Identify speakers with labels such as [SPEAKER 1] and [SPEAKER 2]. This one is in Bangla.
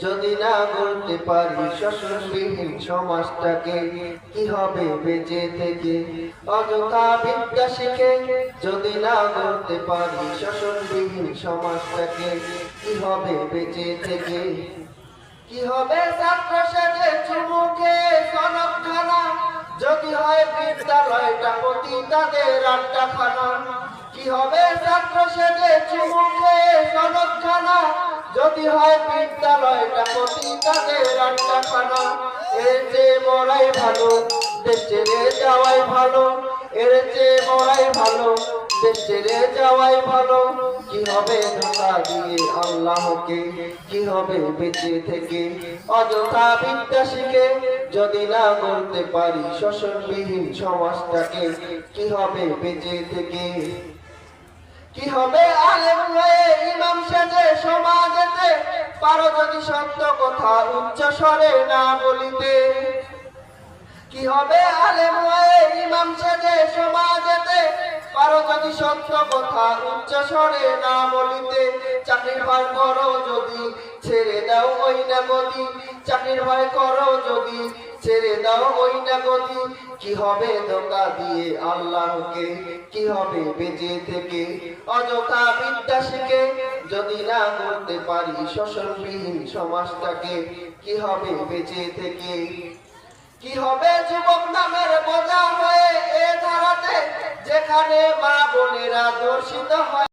[SPEAKER 1] যদি না গড়তে পারি শোষণবিহীন সমাজটাকে, কি হবে বেঁচে থেকে? অযথা বিদ্যা শিখে যদি না গড়তে পারি শোষণবিহীন সমাজটাকে, কি হবে বেঁচে থেকে? কি হবে ছাত্র সেজে চুমুকে সনদখানা, যদি হয় বিদ্যালয়টা পতিতাদের আড্ডাখানা। কি হবে ছাত্র সেজে চুমুকে সনদখানা, যদি হয় বিদ্যালয়টা পতিতাদের আড্ডাখানা। এর চেয়ে মরাই ভালো, দেশ ছেড়ে যাওয়াই ভালো। এর চেয়ে মরাই ভালো, দেশ ছেড়ে যাওয়াই ভালো। কি হবে ধোঁকা দিয়ে আল্লাহকে, কি হবে বেঁচে থেকে? অযথা বিদ্যা শিখে যদি না গড়তে পারি শোষণবিহীন সমাজটাকে, কি হবে বেঁচে থেকে? কি হবে আলেম হয়ে ইমাম সেজে সমাজেতে, পারো যদি সত্য কথা উচ্চ স্বরে না বলিতে। কি হবে আলেম হয়ে ইমাম সেজে সমাজেতে, পারো যদি সত্য কথা উচ্চ স্বরে না বলিতে। চাকরির ভয় করো যদি ছেড়ে দাও ওই না গদি, চাকরির ভয় করো যদি ছেড়ে দাও ওই না গদি। কি হবে ধোঁকা দিয়ে আল্লাহকে, কি হবে বেঁচে থেকে? অযথা বিদ্যা শিখে যদি না করতে পারি শোষণবিহীন সমাজটাকে, কি হবে বেঁচে থেকে? কি হবে যুবক নামের বোঝা হয়ে এ ধারাতে, যেখানে মা বোনেরা দর্শিত হয়।